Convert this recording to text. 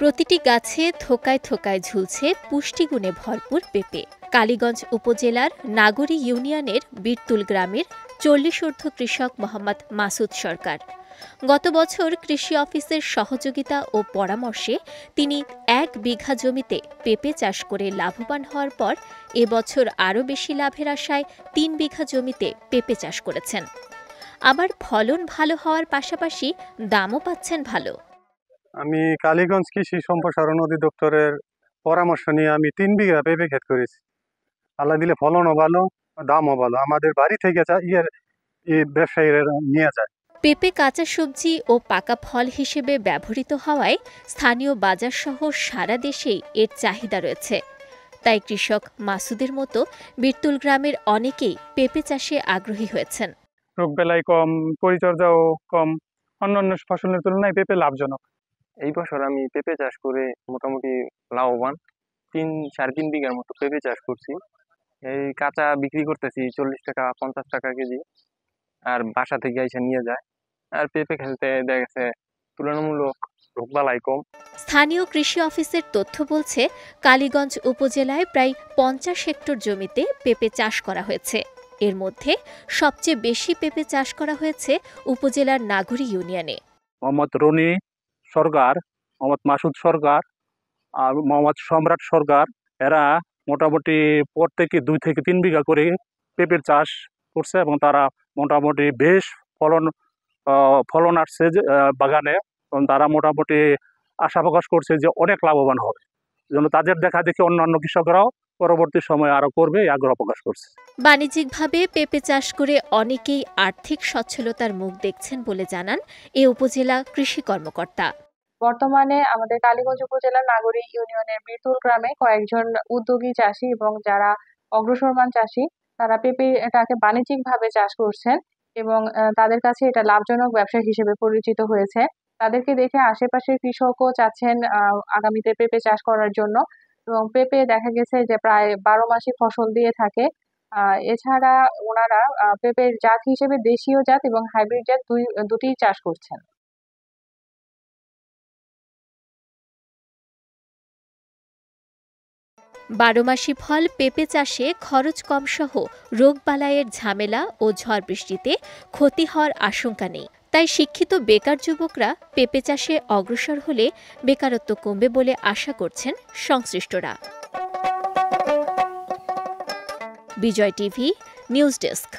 প্রতিটি গাছে থোকায় থোকায় ঝুলছে পুষ্টিগুণে ভরপুর পেঁপে। কালীগঞ্জ উপজেলার নাগরী ইউনিয়নের বীরতুল গ্রামের ৪০ কৃষক মোহাম্মদ মাসুদ সরকার। গত বছর কৃষি অফিসের সহযোগিতা ও পরামর্শে তিনি ১ বিঘা জমিতে পেঁপে চাষ করে লাভবান হওয়ার পর এবছর আরও বেশি লাভের আশায় ৩ বিঘা জমিতে পেঁপে চাষ করেছেন। আবার ফলন ভালো হওয়ার পাশাপাশি দামও পাচ্ছেন ভালো। আমি কালীগঞ্জ কৃষি সম্প্রসারণ অধিদপ্তরের পরামর্শ নিয়ে আমি ৩ বিঘা পেঁপে ক্ষেত করেছি। আল্লাহ দিলে ফলনও ভালো, দামও ভালো। আমাদের বাড়ি থেকে ব্যবসায়ীরা নিয়ে যায়। পেঁপে কাঁচা সবজি ও পাকা ফল হিসেবে ব্যবহৃত হওয়ায় স্থানীয় বাজারসহ সারা দেশেই এর চাহিদা রয়েছে। তাই কৃষক মাসুদের মতো বীরতুল গ্রামের অনেকেই পেঁপে চাষে আগ্রহী হয়েছেন। রোগবেলায় কম, পরিচর্যাও কম, অন্যান্য ফসলের তুলনায় পেঁপে লাভজনক। এই বছর আমি পেঁপে চাষ করে মোটামুটি লাভবান। ৩.৫ বিঘার মতো পেঁপে চাষ করছি। এই কাঁচা বিক্রি করতেছি ৪০ টাকা ৫০ টাকা কেজি, আর বাসা থেকে এসে নিয়ে যায়। আর পেঁপে খেলতে দেখা গেছে তুলনামূলক রোগবালাই কম। স্থানীয় কৃষি অফিসের তথ্য বলছে, কালীগঞ্জ উপজেলায় প্রায় ৫০ হেক্টর জমিতে পেঁপে চাষ করা হয়েছে। এর মধ্যে সবচেয়ে বেশি পেঁপে চাষ করা হয়েছে উপজেলার নাগরী ইউনিয়নে। মোহাম্মদ রনি সরকার, মোহাম্মদ মাসুদ সরকার আর মোহাম্মদ সম্রাট সরকার, এরা মোটামুটি প্রত্যেকে ২ থেকে ৩ বিঘা করে পেঁপের চাষ করছে এবং তারা মোটামুটি বেশ ফলন আসছে বাগানে। এবং তারা মোটামুটি আশা প্রকাশ করছে যে অনেক লাভবান হবে। যেন তাদের দেখা দেখে অন্যান্য কৃষকরাও পরবর্তী সময়ে আরো করবে আগ্রহ প্রকাশ করছে। বাণিজ্যিকভাবে পেঁপে চাষ করে অনেকেই আর্থিক সচ্ছলতার মুখ দেখছেন বলে জানান এ উপজেলা কৃষি কর্মকর্তা। বর্তমানে আমাদের কালীগঞ্জ উপজেলার নাগরী ইউনিয়নের বীরতুল গ্রামে কয়েকজন উদ্যোগী চাষী এবং যারা অগ্রসরমান চাষী, তারা পেঁপেটাকে বাণিজ্যিকভাবে চাষ করছেন এবং তাদের কাছে এটা লাভজনক ব্যবসা হিসেবে পরিচিত হয়েছে। তাদেরকে দেখে আশেপাশের কৃষকও চাচ্ছেন আগামীতে পেঁপে চাষ করার জন্য। এবং পেঁপে দেখা গেছে যে প্রায় ১২ মাসই ফসল দিয়ে থাকে। এছাড়া ওনারা পেঁপের জাত হিসেবে দেশীয় জাত এবং হাইব্রিড জাত দুটিই চাষ করছেন। বারোমাসি ফল পেঁপে চাষে খরচ কম সহ রোগবালাইয়ের ঝামেলা ও ঝড় বৃষ্টিতে ক্ষতি হওয়ার আশঙ্কা নেই। তাই শিক্ষিত বেকার যুবকরা পেঁপে চাষে অগ্রসর হলে বেকারত্ব কমবে বলে আশা করছেন সংশ্লিষ্টরা। বিজয় টিভি নিউজ ডেস্ক।